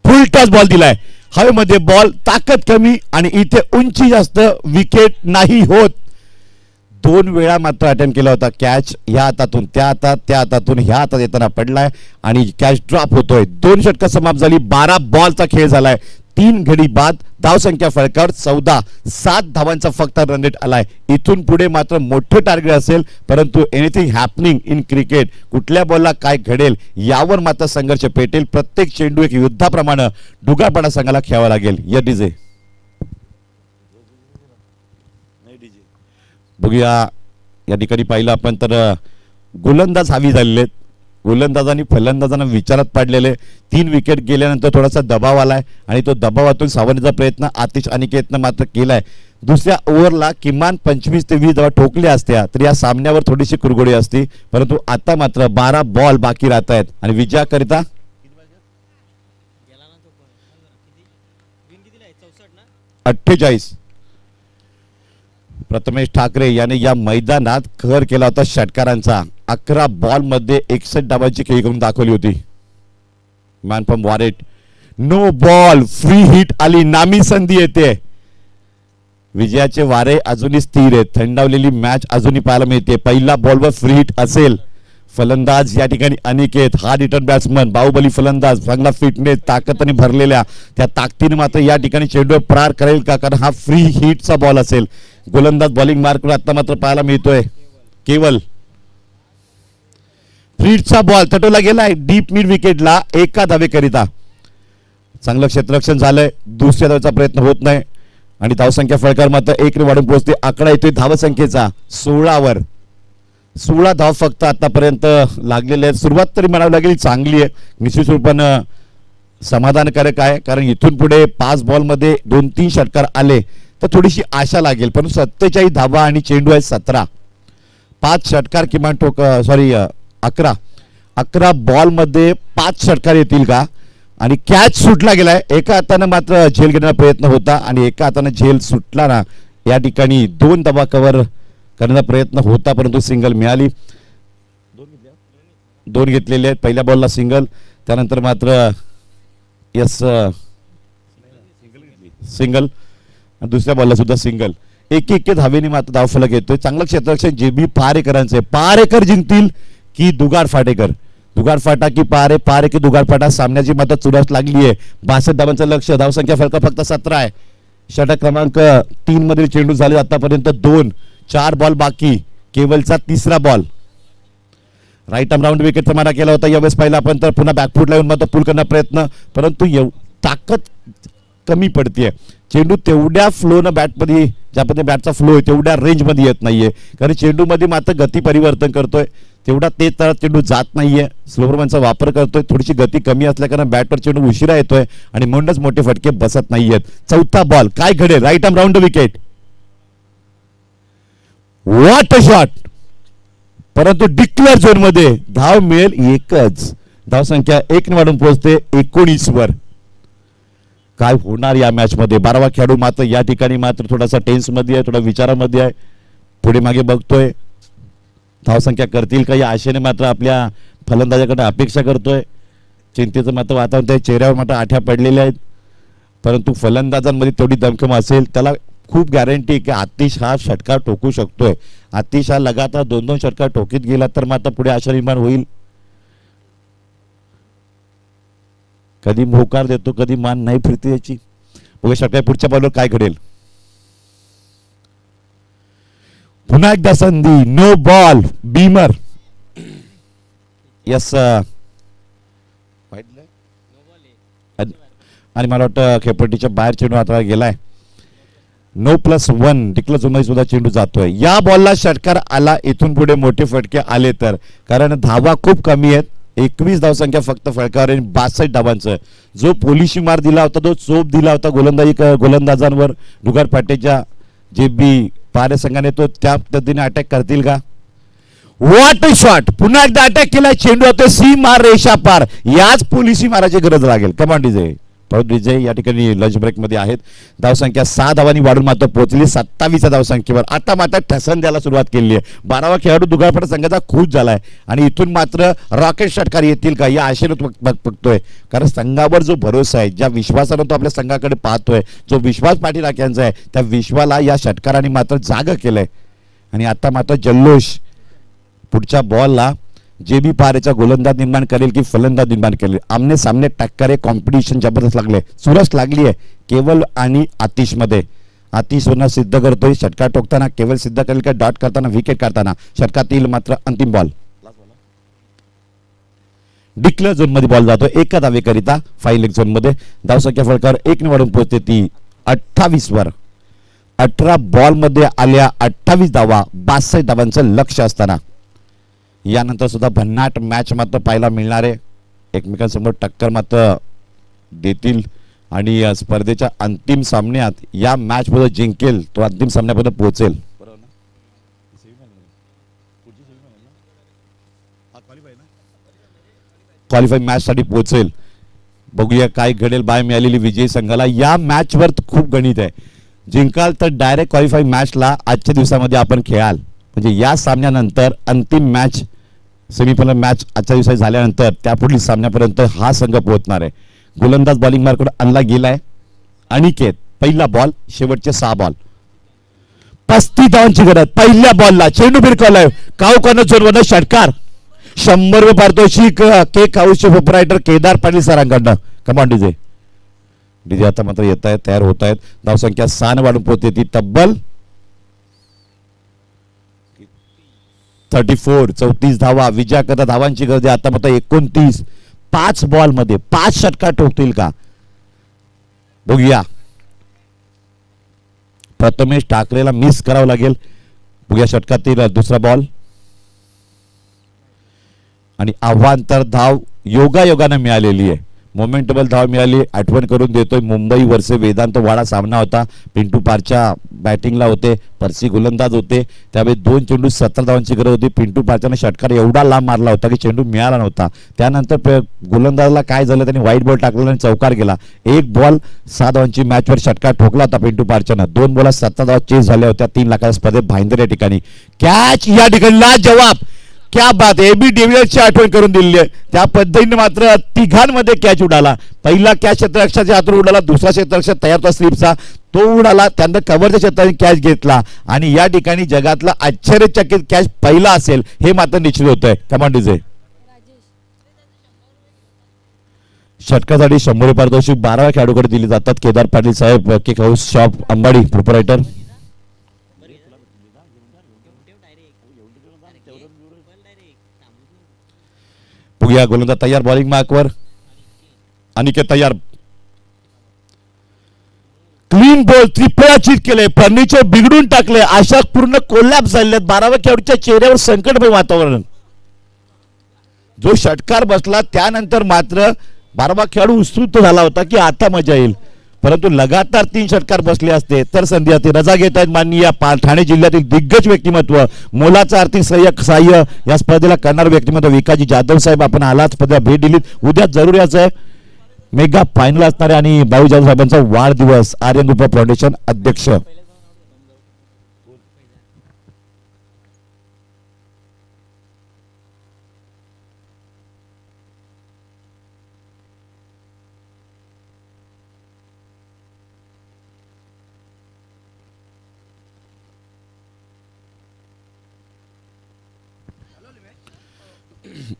फुल टॉस बॉल दिलाय. हवेमध्ये बॉल, ताकद कमी आणि इथे उंची जास्त, विकेट नाही होत. 2 वेळा मात्र अटेम्प्ट केला होता. कॅच ह्या हातातून त्या हातात, त्या हातातून ह्या हातात येताना पडलाय आणि कॅच ड्रॉप होतोय. 2 षटकं समाप्त झाली. 12 बॉलचा खेळ झालाय. 3 गडी बाद. धावसंख्या फळकावर 14. 7 धावांचा फक्त रन रेट आलाय. इथून पुढे मात्र मोठं टार्गेट असेल. परंतु एनिथिंग हॅपनिंग इन क्रिकेट, कुठल्या बॉलला काय घडेल यावर मात्र संघर्ष पेटेल. प्रत्येक चेंडू एक युद्धाप्रमाणे दुगारपाडा संघाला खेळावा लागेल. या डीजे बघूया. या ठिकाणी पाहिलं आपण तर गोलंदाज हवी झालेले आहेत. गोलंदाजांनी फलंदाजांना विचारात पाडलेले. 3 विकेट गेल्यानंतर थोडासा दबाव आलाय आणि तो दबावातून सावरण्याचा प्रयत्न आतिश अनिकेतनं मात्र केलाय. दुसऱ्या ओव्हरला किमान 25 ते 20 धावा ठोकल्या असत्या तर या सामन्यावर थोडीशी कुरघोडी असती. परंतु आता मात्र 12 बॉल बाकी राहत आहेत आणि विजयाकरिता 48. प्रथमेश ठाकरे याने या मैदानात कहर केला होता षटकारांचा. 11 बॉल मध्ये 61 धावांची खेळी करून दाखवली होती. मॅन फ्रॉम वॉरेट, नो बॉल, फ्री हिट आली, नामी संधी येते. विजयाचे वारे अजूनही स्थिर आहेत. थंडावलेली मॅच अजूनही पाहायला मिळते. पहिला बॉलवर फ्री हिट असेल. फलंदाज या ठिकाणी अनिकेत, हा रिटर्न बॅट्समन, बाहुबली फलंदाज, चांगला फिटनेस, ताकदीने भरलेल्या त्या ताकदीने मात्र या ठिकाणी चेंडूवर प्रार करेल का, कारण हा फ्री हिटचा बॉल असेल. गोलंदाज बॉलिंग मार्कवर आता मात्र पाहायला मिळतोय. केवल फ्री हिटचा बॉल तटवला गेलाय डीप मिड विकेटला एका धावेकरिता. चांगलं क्षेत्ररक्षण झालंय. दुसऱ्या धावेचा प्रयत्न होत नाही आणि धावसंख्या फळकार मात्र 1 वाढून पोहोचते. आकडा येतोय धावसंख्येचा 16 वर. 16 धाव फक्त आतापर्यंत लागलेले आहेत. सुरुवात तरी म्हणावी लागेल चांगली आहे, निश्चित रूपानं समाधानकारक आहे, कारण इथून पुढे 5 बॉलमध्ये 2-3 षटकार आले तर थोडीशी आशा लागेल. पण 47 धावा आणि चेंडू आहे 17. 5 षटकार किमान 11 बॉलमध्ये 5 षटकार येतील का. आणि कॅच सुटला गेलाय. एका हातानं मात्र झेल घेण्याचा प्रयत्न होता आणि एका हातानं झेल सुटला ना. या ठिकाणी 2 धावा कव्हर करण्याचा प्रयत्न होता, परंतु सिंगल मिळाली. 2 घेतलेले आहेत. पहिल्या बॉलला सिंगल, त्यानंतर मात्र सिंगल, दुसऱ्या बॉलला सुद्धा सिंगल. एक धावेने मात्र धावफलक येतोय. चांगलं क्षेत्ररक्षण JB पारेकरांचे. पारेकर जिंकतील की दुगार फाटेकर, दुगार फाटा की पारे की दुगार फाटा, सामन्याची मात्र चुरस लागली आहे. 62 धावांचं लक्ष. धावसंख्या फक्त 17 आहे. षटक क्रमांक 3 मधील चेंडू झाले आतापर्यंत 2. 4 बॉल बाकी. केवलचा 3रा बॉल. राईट आर्म राऊंड विकेटचा मारा केला होता यावेळेस पाहिला आपण, तर पुन्हा बॅकफूटला येऊन मात्र पुल करण्याचा प्रयत्न, परंतु ताकद कमी पडतीये. चेंडू तेवढ्या फ्लोनं बॅटमध्ये, ज्या पद्धतीने बॅटचा फ्लो आहे तेवढ्या रेंजमध्ये येत नाहीये, कारण चेंडूमध्ये मात्र गती परिवर्तन करतोय. तेवढा तेज तळात चेंडू जात नाहीये. स्लोवरमनचा वापर करतोय. थोडीशी गती कमी असल्या कारण बॅटवर चेंडू उशिरा येतोय आणि म्हणूनच मोठे फटके बसत नाहीयेत. 4था बॉल. काय घडेल. Right arm round wicket. What a shot. परंतु डिक्लेअर झोन मध्ये धाव मिळेल एकच. धावसंख्या 1 वाढून पोहोचते 19 वर. काय होणार या मॅच मध्ये. 12वा खेळाडू मात्र या ठिकाणी मात्र थोडासा टेन्स मध्ये आहे, थोडा विचारामध्ये आहे, पुढे मागे बघतोय. धावसंख्या करतील का या आशेने मात्र आपल्या फलंदाजाकडे अपेक्षा करतोय. चिंतेचं मात्र वातावरण त्या चेहऱ्यावर मात्र आठ्या पडलेल्या आहेत, परंतु फलंदाजांमध्ये तेवढी दमखम असेल. त्याला खूप गॅरंटी की आतिश हा षटकार टोकू शकतोय. आतिश हा लगातार 2-2 षटकार टोकीत गेला तर मात्र पुढे आशा निर्माण होईल. कधी मोकार देतो, कधी मान नाही फिरते याची. बघू षटकार पुढच्या बॉलवर काय घडेल. पुन्हा एकदा संधी. No ball. बीमर. यस. आणि मला वाटतं खेळपट्टीच्या बाहेर चेंडू आता गेलाय. नो +1 डिक्लेअर झोनमध्ये सुद्धा चेंडू जातोय. या बॉलला षटकार आला, इथून पुढे मोठे फटके आले तर, कारण धावा खूप कमी आहेत. 21 धावसंख्या फक्त फळकावर. 62 धावांचं जो पोलिशी मार दिला होता, तो चोप दिला होता गोलंदाजांवर दुगार फाटेच्या JB पारे संघाने, तो त्या पद्धतीने अटॅक करतील का. What a shot. पुन्हा एकदा अटॅक केला. चेंडू होते सीमा रेषा पार. याच पोलिसी माराची गरज लागेल. कमान डीजे. परंतु विजय या ठिकाणी लंच ब्रेक मध्ये आहेत. धावसंख्या 6 धावांनी वाढून मात्र पोहोचली 27 धावसंख्येवर. आता मात्र ठसन द्यायला सुरुवात केली आहे. 12वा खेळाडू दुगारफाटा संघाचा खुश झालाय आणि इथून मात्र रॉकेट षटकार येतील का या आशेने बघतोय, कारण संघावर जो भरोसा आहे, ज्या विश्वासानं तो आपल्या संघाकडे पाहतोय, जो विश्वास पाठीराख्यांचा आहे, त्या विश्वाला या षटकाराने मात्र जाग केलंय. आणि आता मात्र जल्लोष. पुढच्या बॉलला JB पारेचा गोलंदाज निर्माण करेल की फलंदाज निर्माण करेल. आमने सामने टक्कर आहे. कॉम्पिटिशन जबरदस्त लागले, चुरस लागली आहे केवल आणि आतिश मध्ये. आतिश स्वतः सिद्ध करतोय षटकार टोकताना. केवल सिद्ध करेल का डॉट करताना, विकेट काढताना. षटकातील मात्र अंतिम बॉल. डिक्लेअर झोन मध्ये बॉल जातो एका धावेकरिता फाईन लेग झोन मध्ये. धावसंख्या फळकावर 1 वाढून पोहोचते ती 28 वर. 18 बॉल मध्ये आल्या 28 धावा. 62 धावांचं लक्ष असताना यानंतर सुद्धा भन्नाट मॅच मात्र पाहायला मिळणार आहे. एकमेकांसमोर टक्कर मात्र देतील आणि स्पर्धेच्या अंतिम सामन्यात या मॅच मध्ये जिंकेल तो अंतिम सामन्यापर्यंत पोहोचेल. क्वालिफाय मॅच साठी पोहोचेल. बघूया काय घडेल. बाय मिळालेली विजयी संघाला. या मॅच वर खूप गणित आहे. जिंकाल तर डायरेक्ट क्वालिफाय मॅचला आजच्या दिवसामध्ये आपण खेळाल. म्हणजे या सामन्यानंतर अंतिम मॅच सेमीफायनल मॅच आजच्या दिवसात झाल्यानंतर त्यापुढील सामन्यापर्यंत हा संघ पोहोचणार आहे. गोलंदाज बॉलिंग मार्कवर आणला गेलाय अनिकेत. पहिला बॉल, शेवटचे 6 बॉल. 35 धावांची गरज. पहिल्या बॉलला चेंडू भिरकवलाय. काऊ कॉर्नर झोनवरनं षटकार. 100 रुपये पारितोषिक केक हाऊसचे प्रोप्रायटर केदार पाटील सरांकडनं. कमान डीजे. डीजे आता मात्र येत आहेत, तयार होत आहेत. धावसंख्या 6 वाढून पोहोचते ती तब्बल 34 धावा. विजयाकरता धावांची गरज आहे आता मात्र 29. 5 बॉल मध्ये 5 षटकार ठोकतील का बघूया. प्रथमेश ठाकरेला मिस करावं लागेल. बघूया षटकातील दुसरा बॉल आणि आव्हांतर धाव योगायोगानं मिळालेली आहे. मोमेंटेबल धाव मिळाली. आठवण करून देतोय मुंबई वर्से वेदांत वाडा सामना होता. पिंटू पारच्या बॅटिंगला होते, परसी गोलंदाज होते. त्यावेळी 2 चेंडू 17 धावांची गरज होती. पिंटू पारच्याने षटकार एवढा लांब मारला होता की चेंडू मिळाला नव्हता. त्यानंतर गोलंदाजाला काय झालं, त्यांनी व्हाईट बॉल टाकला आणि चौकार गेला. 1 बॉल 6 धावांची मॅचवर षटकार ठोकला होता पिंटू पारच्यानं. 2 बॉल 17 धावा चेस झाल्या होत्या. 3 लाखाच्या स्पर्धेत भाईंदर या ठिकाणी. कॅच या ठिकाणी जवाब. क्या बात. एबी डेव्हिलियर्सची आठवण करून दिली आहे. त्या पद्धतीने मात्र तिघांमध्ये कॅच उडाला. पहिला कॅच क्षेत्ररक्षकाच्या हातून उडाला, दुसरा क्षेत्ररक्षक तयार होता स्लिपचा, तो उडाला. त्यानंतर कव्हरच्या क्षेत्राने कॅच घेतला आणि या ठिकाणी जगातला आश्चर्यचकित कॅच पहिला असेल हे मात्र निश्चित होत आहे. Command DJ. षटकासाठी 100 पारितोषिक 12 खेळाडूकडे दिली जातात. केदार पाटील साहेब, cake house shop Ambadi proprietor. बघूया गोलंदाज तयार बॉलिंग मार्कवर. अनिकेत तयार. Clean ball. त्रिफळा चित केले. फर्निचर बिघडून टाकले. आशा पूर्ण कोलॅप्स झालेत. 12व्या खेळाडूच्या चेहऱ्यावर संकटमय वातावरण. जो षटकार बसला त्यानंतर मात्र 12वा खेळाडू उत्सुक झाला होता की आता मजा येईल, परंतु लगातार 3 षटकार बसले असते तर संधी असते. रजा घेत आहेत माननीय ठाणे जिल्ह्यातील दिग्गज व्यक्तिमत्व, मोलाचं आर्थिक सहाय्य या स्पर्धेला करणारे व्यक्तिमत्व विकाजी जाधव साहेब. आपण आलाच स्पर्धेला भेट दिली. उद्या जरूर यायचं आहे. मेगा फायनल असणारे आणि बाळू जाधव साहेबांचा वाढदिवस. आर्यन ग्रुप फाउंडेशन अध्यक्ष.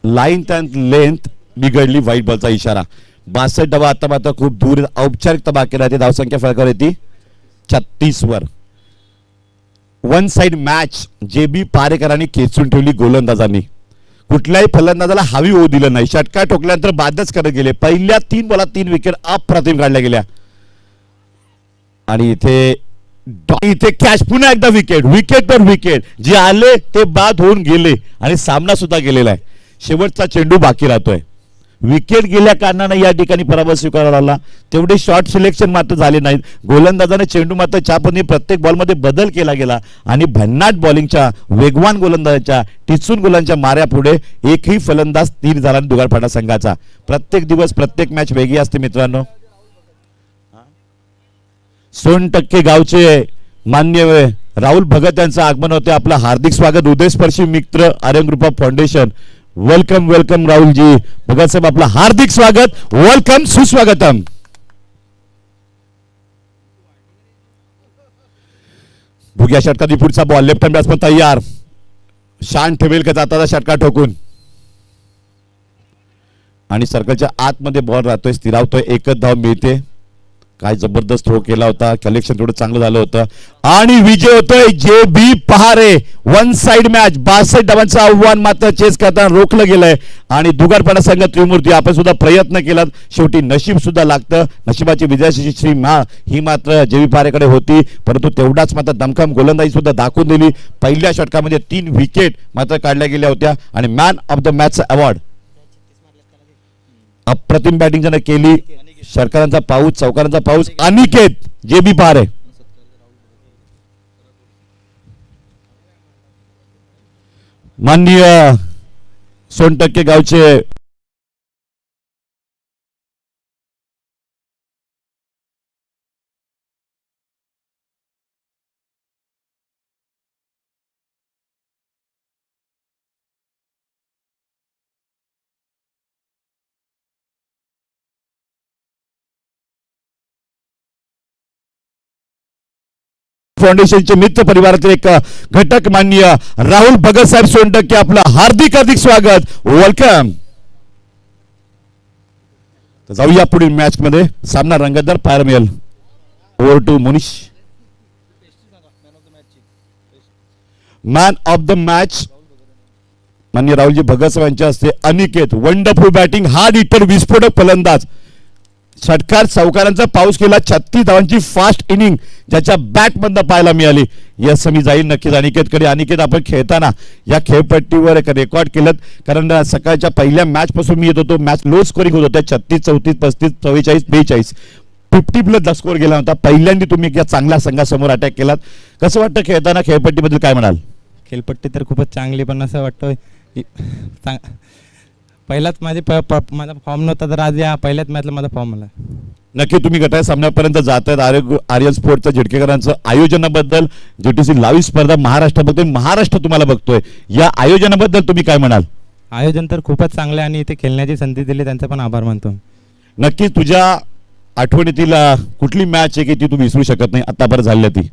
लाईन अँड लेंथ बिघडली. व्हाईट बॉलचा इशारा. 62 धावा आता मात्र खूप दूर. औपचारिक बाकी राहते. धावसंख्या फरकावर येते 36 वर. 1 साइड मॅच जेबी पारेकरांनी खेचून ठेवली गोलंदाजांनी. कुठल्याही फलंदाजाला हवी होऊ दिलं नाही. षटकार ठोकल्यानंतर बादच करत गेले. पहिल्या 3 बॉलात 3 विकेट अप्रतिम काढल्या गेल्या आणि इथे कॅच. पुन्हा एकदा विकेट. विकेट पर विकेट. जे आले ते बाद होऊन गेले आणि सामना सुद्धा गेलेला आहे. शेवटचा चेंडू बाकी राहतोय. विकेट गेल्या कारणाने या ठिकाणी पराभव स्वीकारावा लागला. तेवढे शॉर्ट सिलेक्शन मात्र झाले नाहीत. गोलंदाजाने चेंडू मात्र चापणी प्रत्येक बॉलमध्ये बदल केला गेला आणि भन्नाट बॉलिंगच्या वेगवान गोलंदाजाच्या टिचून गोलांच्या माऱ्या पुढे एकही फलंदाज स्थिर झाला. दुगारपाडा संघाचा प्रत्येक दिवस प्रत्येक मॅच वेगळी असते मित्रांनो. 100% गावचे मान्य राहुल भगत यांचं आगमन होते. आपलं हार्दिक स्वागत. हृदयस्पर्शी मित्र Aryan group of foundation. Welcome welcome राहुलजी भगत साहेब, आपलं हार्दिक स्वागत. वेलकम, सुस्वागतम. भुग्या षटकाची पुढचा बॉल. लेफ्ट हँड बॅट्समन तयार. शान ठेवेल का जाताना षटकार ठोकून आणि सर्कलच्या आतमध्ये बॉल राहतोय, स्थिरावतोय. एकच धाव मिळते. काय जबरदस्त थ्रो केला होता. कलेक्शन थोडं चांगलं झालं होतं आणि विजय होतोय जे बी पहारे. 1 साइड मॅच. 62 धावांचं आव्हान मात्र चेस करताना रोखलं गेलंय आणि दुगारपाडा संघ त्रिमूर्ती. आपण सुद्धा प्रयत्न केला, शेवटी नशीब सुद्धा लागतं. नशिबाची विजयाची श्री ही मात्र जे बी पहारेकडे होती, परंतु तेवढाच मात्र दमखम गोलंदाजी सुद्धा दाखवून दिली. पहिल्या षटकामध्ये 3 विकेट मात्र काढल्या गेल्या होत्या आणि man of the match award अप्रतिम बॅटिंग ज्याने केली. षटकारांचा पाऊस, चौकारांचा पाऊस. अनिकेत जे बी पहारे. माननीय 100% गावचे फाउंडेशनचे मित्र परिवारातील एक घटक माननीय राहुल भगत साहेब सोनटक्के आपलं हार्दिक हार्दिक स्वागत, वेलकम. जाऊया पुढील मॅच मध्ये. सामना रंगतदार पाहायला मिळेल. Over to Munish. Man of the match माननीय राहुलजी भगत साहेब यांच्या हस्ते Aniket. Wonderful batting, hard hitter, विस्फोटक फलंदाज, षटकार चौकारांचा पाऊस केला, 36 धावांची फास्ट इनिंग ज्याच्या बॅट मधनं पाहायला मिळाली. यस मी जाईल नक्कीच अनिकेतकडे. अनिकेत, आपण खेळताना या खेळपट्टीवर एक रेकॉर्ड केलं, कारण सकाळच्या पहिल्या मॅच पासून मी येत होतो. मॅच लो स्कोरिंग होत होत्या, 36, 34, 35, 44, 42, 50+ स्कोर गेला होता. पहिल्यांदा तुम्ही या चांगल्या संघासमोर अटॅक केलात. कसं वाटतं खेळताना? खेळपट्टीबद्दल काय म्हणाल? खेळपट्टी तर खूपच चांगली, पण असं वाटतं पहिलाच माझा फॉर्म नव्हता, तर आज या पहिल्याच मॅचला माझा फॉर्म आला. नक्की तुम्ही गटाच्या सामन्यापर्यंत जात आहेत. आर्यन स्पोर्टचं झिडकेकरांचं आयोजनाबद्दल, जीटीसी लाईव्ह स्पर्धा महाराष्ट्राबद्दल, महाराष्ट्र तुम्हाला बघतोय, या आयोजनाबद्दल तुम्ही काय म्हणाल? आयोजन तर खूपच चांगलं आहे आणि इथे खेळण्याची संधी दिली त्यांचा पण आभार मानतो. नक्की तुझ्या आठवणीतील कुठली मॅच आहे की ती तू विसरू शकत नाही आतापर्यंत झालेली ती?